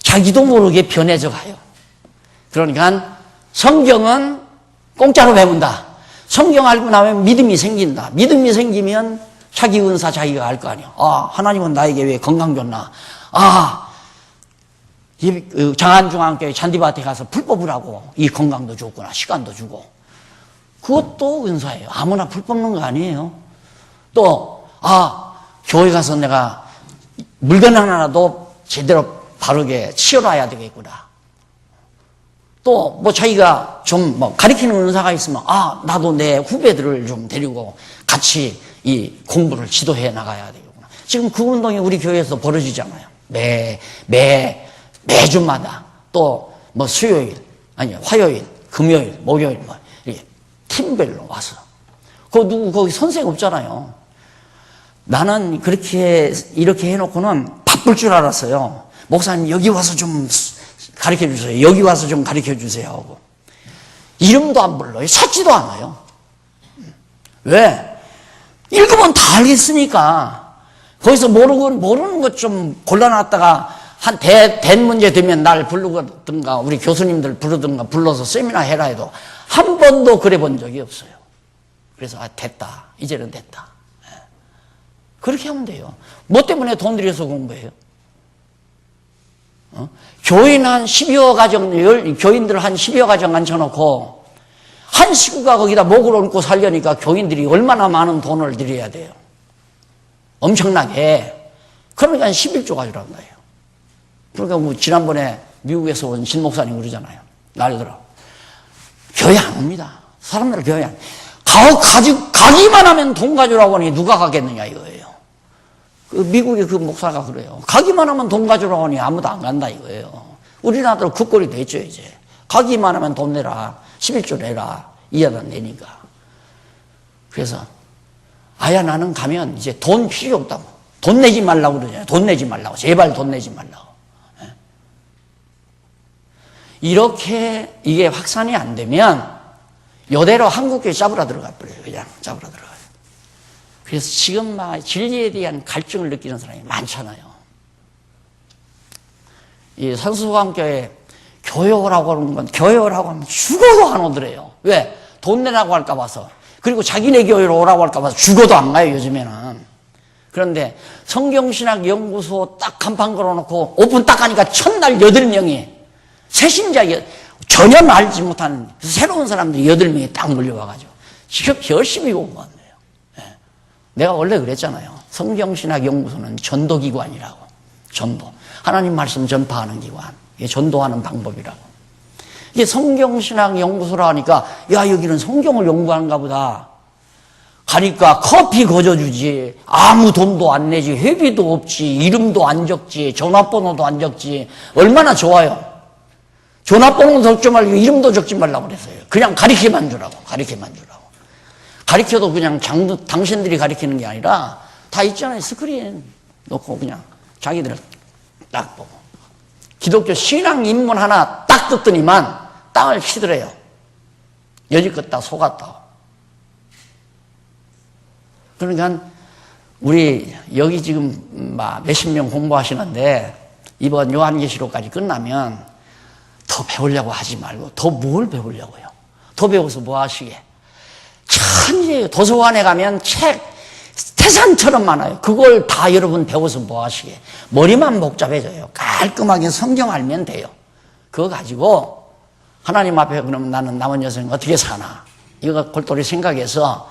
자기도 모르게 변해져 가요. 그러니까 성경은 공짜로 배운다. 성경 알고 나면 믿음이 생긴다. 믿음이 생기면 자기 은사 자기가 알 거 아니에요. 아, 하나님은 나에게 왜 건강 줬나? 아, 장안중앙교회 잔디밭에 가서 불법을 하고 이 건강도 줬구나. 시간도 주고. 그것도 은사예요. 아무나 불 뽑는 거 아니에요. 또, 교회 가서 내가 물건 하나라도 제대로 바르게 치워놔야 되겠구나. 또, 자기가 좀 가리키는 은사가 있으면, 나도 내 후배들을 좀 데리고 같이 이 공부를 지도해 나가야 되겠구나. 지금 그 운동이 우리 교회에서 벌어지잖아요. 매주마다. 또, 수요일, 화요일, 금요일, 목요일, 이렇게 팀별로 와서. 거기 선생 없잖아요. 나는 이렇게 해놓고는 바쁠 줄 알았어요. 목사님, 여기 와서 좀 가르쳐 주세요. 여기 와서 좀 가르쳐 주세요. 하고. 이름도 안 불러요. 찾지도 않아요. 왜? 읽으면 다 알겠으니까. 거기서 모르는 것 좀 골라놨다가 된 문제 되면 날 부르든가 우리 교수님들 부르든가 불러서 세미나 해라 해도 한 번도 그래 본 적이 없어요. 그래서 됐다. 이제는 됐다. 그렇게 하면 돼요. 뭐 때문에 돈 들여서 공부해요? 교인 한 10여 가정, 교인들 한 10여 가정 앉혀놓고 한 식구가 거기다 목을 얹고 살려니까 교인들이 얼마나 많은 돈을 들여야 돼요. 엄청나게. 그러니까 11조 가지란 거예요. 그러니까 지난번에 미국에서 온 신 목사님 그러잖아요. 날들어. 교회 안 옵니다. 사람들 교회 안. 가기만 하면 돈 가져라고 하니 누가 가겠느냐 이거예요. 미국의 그 목사가 그래요. 가기만 하면 돈 가져라고 하니 아무도 안 간다 이거예요. 우리나라도 그 꼴이 됐죠 이제. 가기만 하면 돈 내라. 11조 내라. 이하다 내니까. 그래서 나는 가면 이제 돈 필요 없다고. 돈 내지 말라고 그러잖아요. 돈 내지 말라고. 제발 돈 내지 말라고. 이렇게 이게 확산이 안 되면 이대로 한국교회 잡으러 들어가 버려요. 그냥 잡으러 들어가요. 그래서 지금 진리에 대한 갈증을 느끼는 사람이 많잖아요. 이 산수광교회 교회 오라고 하는 건 교회 오라고 하면 죽어도 안 오더래요. 왜? 돈 내라고 할까 봐서. 그리고 자기네 교회로 오라고 할까 봐서 죽어도 안 가요 요즘에는. 그런데 성경신학연구소 딱 간판 걸어놓고 오픈 딱 하니까 첫날 8명이 새신자 전혀 알지 못한 새로운 사람들이 8명이 딱 몰려와가지고 지금 열심히 공부한대요. 내가 원래 그랬잖아요. 성경신학연구소는 전도기관이라고. 전도. 하나님 말씀 전파하는 기관. 이게 전도하는 방법이라고. 이게 성경신학연구소라 하니까 여기는 성경을 연구하는가 보다. 가니까 커피 거저주지. 아무 돈도 안 내지. 회비도 없지. 이름도 안 적지. 전화번호도 안 적지. 얼마나 좋아요. 전화번호도 적지 말고 이름도 적지 말라고 그랬어요. 그냥 가르치만 주라고. 가르쳐도 그냥 당신들이 가르치는 게 아니라 다 있잖아요. 스크린 놓고 그냥 자기들 딱 보고. 기독교 신앙 입문 하나 딱 듣더니만 땅을 치더래요. 여지껏 다 속았다고. 그러니까 우리 여기 지금 몇십 명 공부하시는데 이번 요한계시록까지 끝나면 더 배우려고 하지 말고 더 뭘 배우려고요? 더 배워서 뭐 하시게? 천지 도서관에 가면 책 태산처럼 많아요. 그걸 다 여러분 배워서 뭐 하시게? 머리만 복잡해져요. 깔끔하게 성경 알면 돼요. 그거 가지고 하나님 앞에 그러면 나는 남은 여생 어떻게 사나? 이거 골똘히 생각해서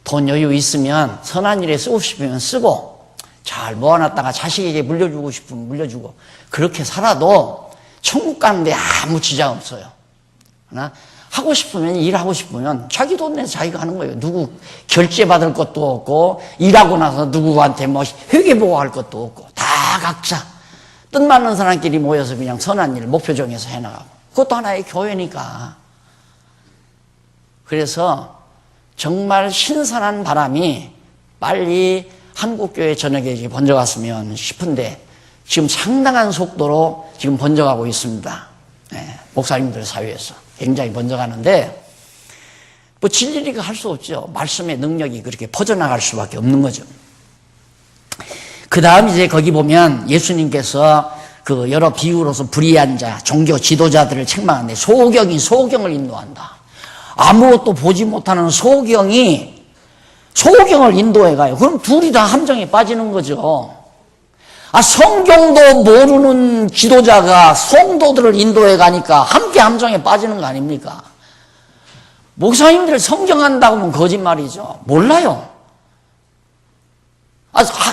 돈 여유 있으면 선한 일에 쓰고 싶으면 쓰고 잘 모아놨다가 자식에게 물려주고 싶으면 물려주고 그렇게 살아도 천국 가는데 아무 지장 없어요. 하나? 하고 싶으면 일하고 싶으면 자기 돈 내서 자기가 하는 거예요. 누구 결제 받을 것도 없고 일하고 나서 누구한테 뭐 회계보고할 것도 없고 다 각자 뜻맞는 사람끼리 모여서 그냥 선한 일 목표 정해서 해나가고 그것도 하나의 교회니까. 그래서 정말 신선한 바람이 빨리 한국교회 전역에 번져갔으면 싶은데 지금 상당한 속도로 지금 번져가고 있습니다. 네, 목사님들 사회에서 굉장히 번져가는데 뭐 진리리가 할 수 없죠. 말씀의 능력이 그렇게 퍼져나갈 수밖에 없는 거죠. 그 다음 이제 거기 보면 예수님께서 그 여러 비유로서 불의한 자, 종교 지도자들을 책망하는데 소경이 소경을 인도한다. 아무것도 보지 못하는 소경이 소경을 인도해 가요. 그럼 둘이 다 함정에 빠지는 거죠. 성경도 모르는 지도자가 성도들을 인도해 가니까 함께 함정에 빠지는 거 아닙니까? 목사님들 성경 안다고 하면 거짓말이죠. 몰라요.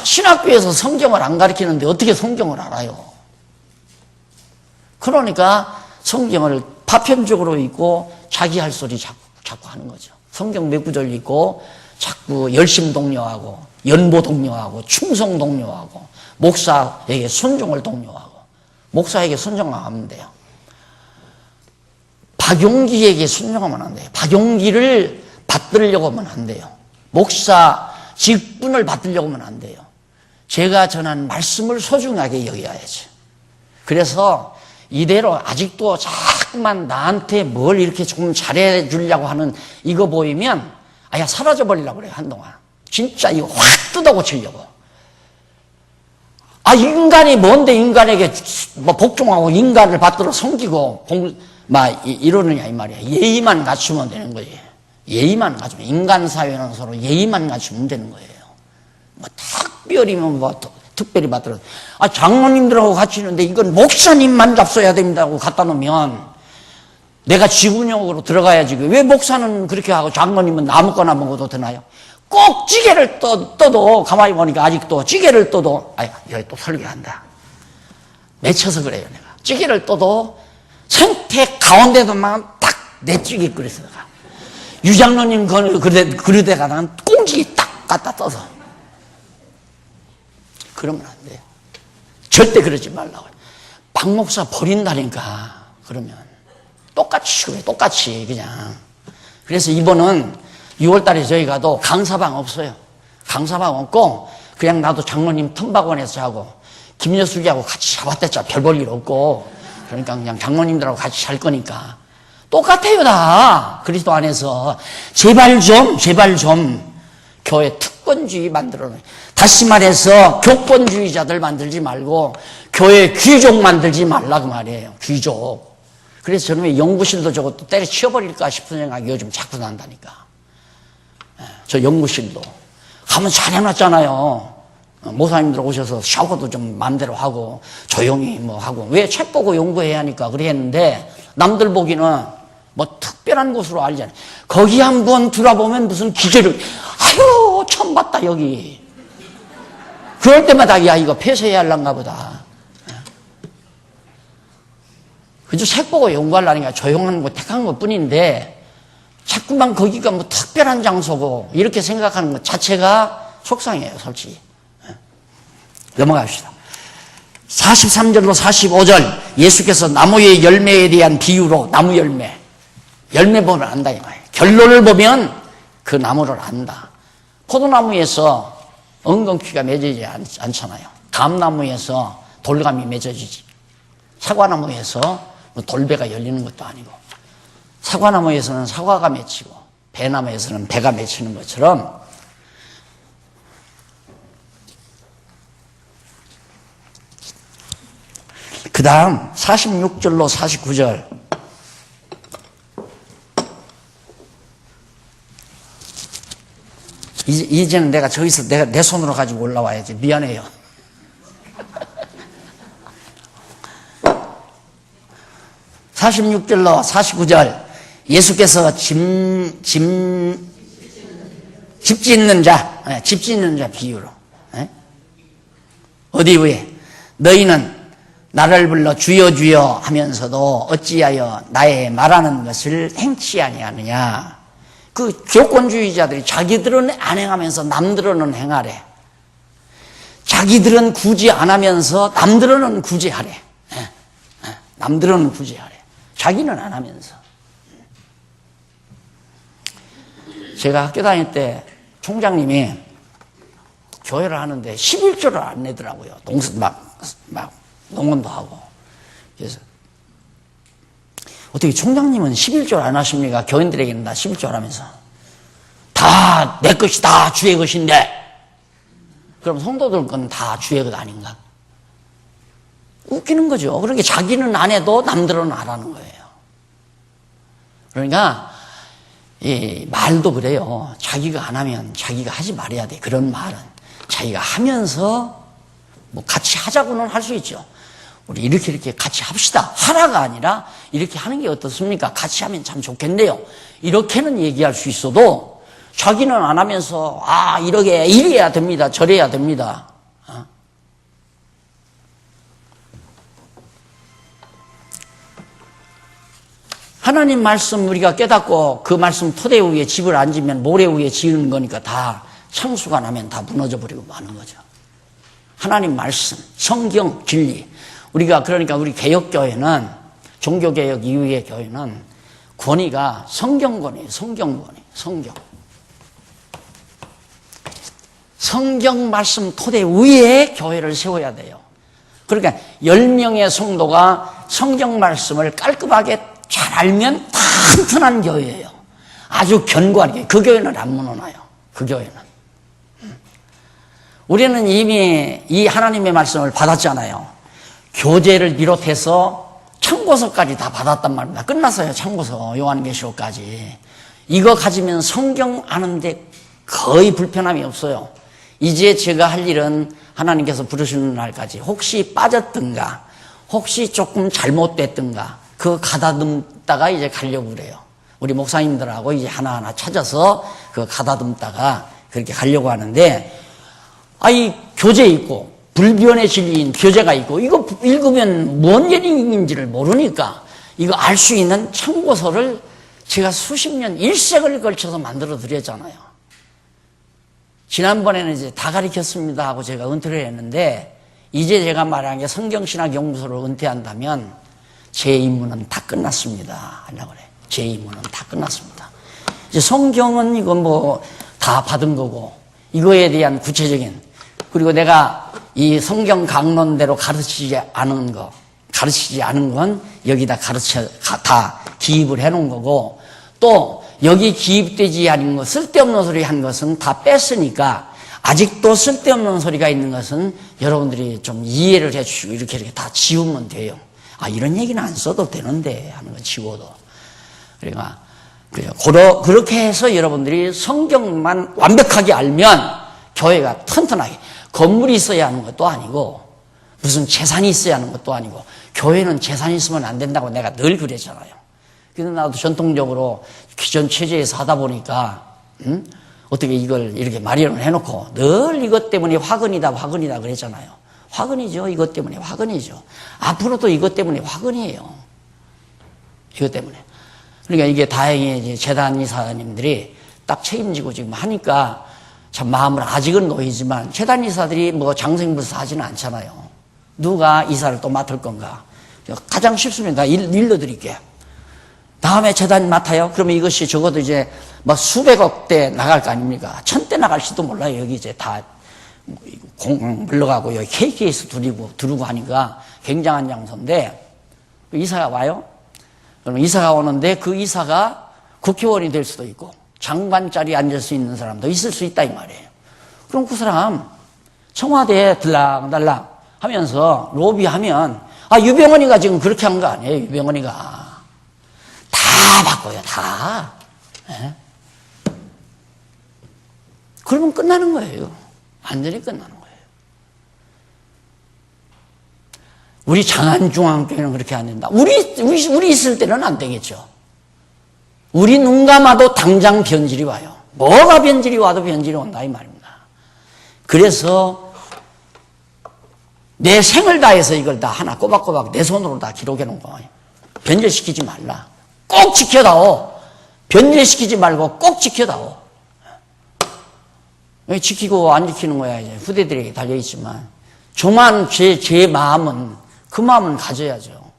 신학교에서 성경을 안 가르치는데 어떻게 성경을 알아요? 그러니까 성경을 파편적으로 읽고 자기 할 소리 자꾸 하는 거죠. 성경 몇 구절 읽고 자꾸 열심 독려하고 연보 독려하고 충성 독려하고 목사에게 순종을 독려하고 목사에게 순종하면 돼요. 박용기에게 순종하면 안 돼요. 박용기를 받들려고 하면 안 돼요. 목사 직분을 받들려고 하면 안 돼요. 제가 전한 말씀을 소중하게 여겨야지. 그래서 이대로 아직도 자꾸만 나한테 뭘 이렇게 조금 잘해 주려고 하는 이거 보이면 아예 사라져 버리려고 그래요. 한동안 진짜 이거 확 뜯어 고치려고. 인간이 뭔데 인간에게 뭐 복종하고 인간을 받들어 섬기고 이러느냐 이 말이야. 예의만 갖추면 되는 거지. 예의만 갖추면 인간 사회는 서로 예의만 갖추면 되는 거예요. 뭐 특별히면 뭐 특별히 받들어. 장로님들하고 같이 있는데 이건 목사님만 잡숴야 된다고 갖다 놓으면 내가 지구력으로 들어가야지. 왜 목사는 그렇게 하고 장로님은 아무거나 먹어도 되나요? 꼭 찌개를 떠도 가만히 보니까 아직도 찌개를 떠도 여기 또 설교한다. 맺혀서 그래요. 내가 찌개를 떠도 생태 가운데도만 딱 내 찌개 끓여서 가. 유장로님 그릇에가 난 꽁지 딱 갖다 떠서. 그러면 안 돼요. 절대 그러지 말라고. 박 목사 버린다니까. 그러면 똑같이 그래. 똑같이 그냥. 그래서 이번은 6월달에 저희 가도 강사방 없어요. 강사방 없고 그냥 나도 장로님 텀박원에서 자고 김여숙이하고 같이 잡았댔자 별 볼 일 없고 그러니까 그냥 장로님들하고 같이 잘 거니까 똑같아요 다. 그리스도 안에서 제발 좀 교회 특권주의 만들어놔요. 다시 말해서 교권주의자들 만들지 말고 교회 귀족 만들지 말라 그 말이에요. 귀족. 그래서 저는 왜 연구실도 저것도 때려치워버릴까 싶은 생각이 요즘 자꾸 난다니까. 저 연구실도 가면 잘 해놨잖아요. 모사님들 오셔서 샤워도 좀 마음대로 하고 조용히 뭐 하고 왜 책 보고 연구해야 하니까 그래 했는데 남들 보기는 뭐 특별한 곳으로 알잖아요. 거기 한번 들어보면 무슨 기계를 아유 처음 봤다 여기. 그럴 때마다 야 이거 폐쇄해야 할란가 보다. 그저 책 보고 연구하려니까 조용한 거 택한 것 뿐인데 자꾸만 거기가 뭐 특별한 장소고 이렇게 생각하는 것 자체가 속상해요 솔직히. 넘어갑시다. 43절로 45절 예수께서 나무의 열매에 대한 비유로 나무 열매 보면 안다 이 말이에요. 결론을 보면 그 나무를 안다. 포도나무에서 엉겅퀴가 맺어지지 않잖아요. 감나무에서 돌감이 맺어지지. 사과나무에서 돌배가 열리는 것도 아니고 사과나무에서는 사과가 맺히고 배나무에서는 배가 맺히는 것처럼 그 그 다음 46절로 49절. 이제는 내가 저기서 내가 내 손으로 가지고 올라와야지. 미안해요. (46절로) (49절) 예수께서 집 짓는 자 비유로. 어디 위에 너희는 나를 불러 주여 주여 하면서도 어찌하여 나의 말하는 것을 행치 아니하느냐. 그 교권주의자들이 자기들은 안 행하면서 남들은 행하래. 자기들은 굳이 안 하면서 남들은 굳이 하래. 남들은 굳이 하래. 자기는 안 하면서. 제가 학교 다닐 때 총장님이 교회를 하는데 11조를 안 내더라고요. 막 농원도 하고. 그래서 어떻게 총장님은 11조를 안 하십니까? 교인들에게는 다 11조를 하면서. 다 내 것이 다 주의 것인데. 그럼 성도들 건 다 주의 것 아닌가? 웃기는 거죠. 그러니까 자기는 안 해도 남들은 안 하는 거예요. 그러니까 이 말도 그래요. 자기가 안 하면 자기가 하지 말아야 돼. 그런 말은 자기가 하면서 뭐 같이 하자고는 할 수 있죠. 우리 이렇게 같이 합시다. 하라가 아니라 이렇게 하는 게 어떻습니까? 같이 하면 참 좋겠네요. 이렇게는 얘기할 수 있어도 자기는 안 하면서 이래야 됩니다. 저래야 됩니다. 하나님 말씀 우리가 깨닫고 그 말씀 토대 위에 집을 안 지면 모래 위에 지은 거니까 다 창수가 나면 다 무너져 버리고 마는 거죠. 하나님 말씀, 성경, 진리. 우리가 그러니까 우리 개혁교회는 종교개혁 이후의 교회는 권위가 성경권이에요. 성경권이. 성경 말씀 토대 위에 교회를 세워야 돼요. 그러니까 10명의 성도가 성경 말씀을 깔끔하게 잘 알면 튼튼한 교회예요. 아주 견고한 교회. 그 교회는 안 무너나요. 그 교회는. 우리는 이미 이 하나님의 말씀을 받았잖아요. 교제를 비롯해서 참고서까지 다 받았단 말입니다. 끝났어요. 참고서 요한계시록까지. 이거 가지면 성경 아는데 거의 불편함이 없어요. 이제 제가 할 일은 하나님께서 부르시는 날까지 혹시 빠졌든가 혹시 조금 잘못됐든가 그거 가다듬다가 이제 가려고 그래요. 우리 목사님들하고 이제 하나하나 찾아서 그거 가다듬다가 그렇게 가려고 하는데 이 교제 있고 불변의 진리인 교제가 있고 이거 읽으면 뭔 얘기인지를 모르니까 이거 알 수 있는 참고서를 제가 수십 년 일생을 걸쳐서 만들어 드렸잖아요. 지난번에는 이제 다 가르쳤습니다 하고 제가 은퇴를 했는데 이제 제가 말한 게 성경신학연구소를 은퇴한다면 제 임무는 다 끝났습니다 하려고 그래. 제 임무는 다 끝났습니다. 이제 성경은 이거 뭐 다 받은 거고 이거에 대한 구체적인 그리고 내가 이 성경 강론대로 가르치지 않은 건 여기다 다 기입을 해놓은 거고 또 여기 기입되지 않은 거 쓸데없는 소리 한 것은 다 뺐으니까 아직도 쓸데없는 소리가 있는 것은 여러분들이 좀 이해를 해주시고 이렇게 다 지우면 돼요. 이런 얘기는 안 써도 되는데 하는 거 지워도. 그러니까 그렇게 해서 여러분들이 성경만 완벽하게 알면 교회가 튼튼하게 건물이 있어야 하는 것도 아니고 무슨 재산이 있어야 하는 것도 아니고 교회는 재산이 있으면 안 된다고 내가 늘 그랬잖아요. 그래서 나도 전통적으로 기존 체제에서 하다 보니까 어떻게 이걸 이렇게 마련을 해놓고 늘 이것 때문에 화근이다 그랬잖아요. 화근이죠. 이것 때문에 화근이죠. 앞으로도 이것 때문에 화근이에요. 이것 때문에. 그러니까 이게 다행히 이제 재단 이사님들이 딱 책임지고 지금 하니까 참 마음을 아직은 놓이지만 재단 이사들이 뭐 장생부서 하지는 않잖아요. 누가 이사를 또 맡을 건가? 가장 쉽습니다. 일러드릴게요. 다음에 재단 맡아요? 그러면 이것이 적어도 이제 막 수백억 대 나갈 거 아닙니까? 1000대 나갈지도 몰라요. 여기 이제 다 물러가고 여기 KKS 두르고 하니까 굉장한 장소인데 이사가 와요? 그러면 이사가 오는데 그 이사가 국회의원이 될 수도 있고 장관 자리에 앉을 수 있는 사람도 있을 수 있다 이 말이에요. 그럼 그 사람 청와대에 들락달락 하면서 로비하면 유병헌이가 지금 그렇게 한 거 아니에요, 유병헌이가. 다 바꿔요, 다. 예? 그러면 끝나는 거예요. 완전히 끝나는 거예요. 우리 장안중앙교회는 그렇게 안 된다. 우리 있을 때는 안 되겠죠. 우리 눈 감아도 당장 변질이 와요. 뭐가 변질이 와도 변질이 온다 이 말입니다. 그래서 내 생을 다해서 이걸 다 하나 꼬박꼬박 내 손으로 다 기록해 놓은 거예요. 변질시키지 말라. 꼭 지켜다오. 변질시키지 말고 꼭 지켜다오. 지키고 안 지키는 거야 이제 후대들에게 달려있지만 저만 제 마음은 그 마음은 가져야죠.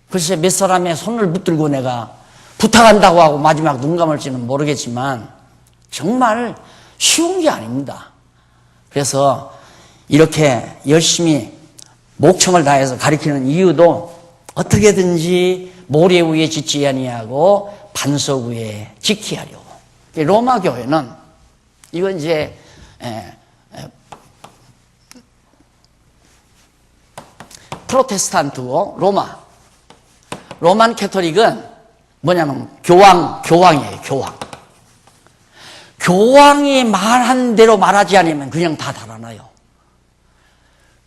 글쎄 몇 사람의 손을 붙들고 내가 부탁한다고 하고 마지막 눈 감을지는 모르겠지만 정말 쉬운 게 아닙니다. 그래서 이렇게 열심히 목청을 다해서 가르치는 이유도 어떻게든지 모래 위에 짓지 아니하고 반석 위에 지키게 하려고. 로마 교회는 이건 이제 프로테스탄트고 로만 캐토릭은 뭐냐면 교황이에요, 교황. 교황이 말한 대로 말하지 않으면 그냥 다 달아나요.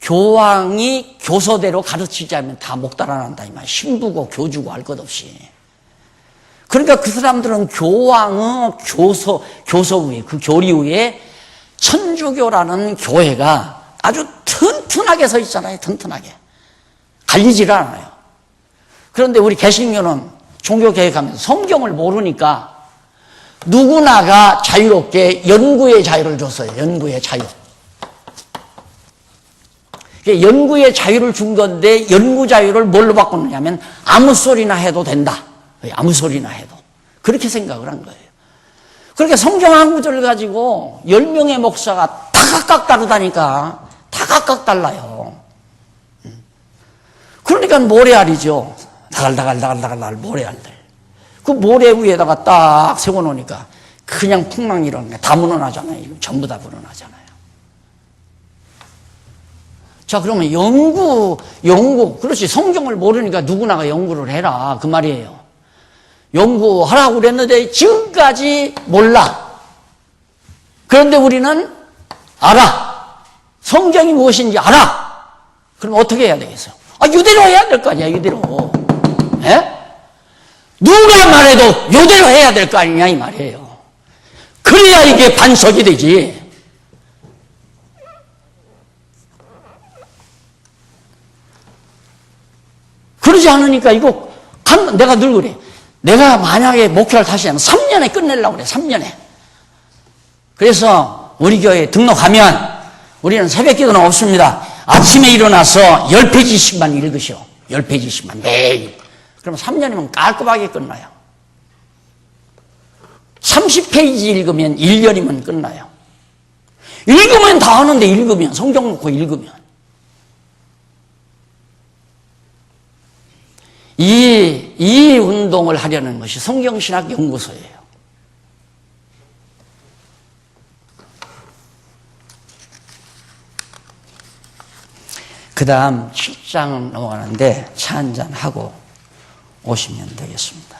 교황이 교서대로 가르치지 않으면 다 못 달아난다 이 말. 신부고 교주고 할 것 없이. 그러니까 그 사람들은 교황의 교서 위에, 그 교리 위에 천주교라는 교회가 아주 튼튼하게 서 있잖아요, 튼튼하게. 갈리지를 않아요. 그런데 우리 개신교는 종교개혁 하면서 성경을 모르니까 누구나가 자유롭게 연구의 자유를 줬어요, 연구의 자유. 연구의 자유를 준 건데 연구 자유를 뭘로 바꾸느냐면 아무 소리나 해도 된다. 아무 소리나 해도. 그렇게 생각을 한 거예요. 그러니까 성경 한 구절을 가지고 10명의 목사가 다 각각 다르다니까. 다 각각 달라요. 그러니까 모래알이죠. 다갈다갈 모래알들. 그 모래 위에다가 딱 세워놓으니까 그냥 풍랑 이런 게 다 무너나잖아요. 전부 다 무너나잖아요. 자, 그러면 연구. 그렇지. 성경을 모르니까 누구나가 연구를 해라. 그 말이에요. 연구하라고 그랬는데 지금까지 몰라. 그런데 우리는 알아. 성경이 무엇인지 알아. 그럼 어떻게 해야 되겠어? 이대로 해야 될 거 아니야, 이대로. 예? 누가 말해도 이대로 해야 될 거 아니냐, 이 말이에요. 그래야 이게 반석이 되지. 그러지 않으니까 이거 내가 늘 그래. 내가 만약에 목표를 다시 하면 3년에 끝내려고 그래. 3년에. 그래서 우리 교회에 등록하면 우리는 새벽기도는 없습니다. 아침에 일어나서 10페이지씩만 읽으시오. 10페이지씩만 매일. 그럼 3년이면 깔끔하게 끝나요. 30페이지 읽으면 1년이면 끝나요. 읽으면 다 하는데 읽으면, 성경 놓고 읽으면. 이 운동을 하려는 것이 성경신학 연구소예요. 그 다음 7장 넘어가는데 차 한잔 하고 오시면 되겠습니다.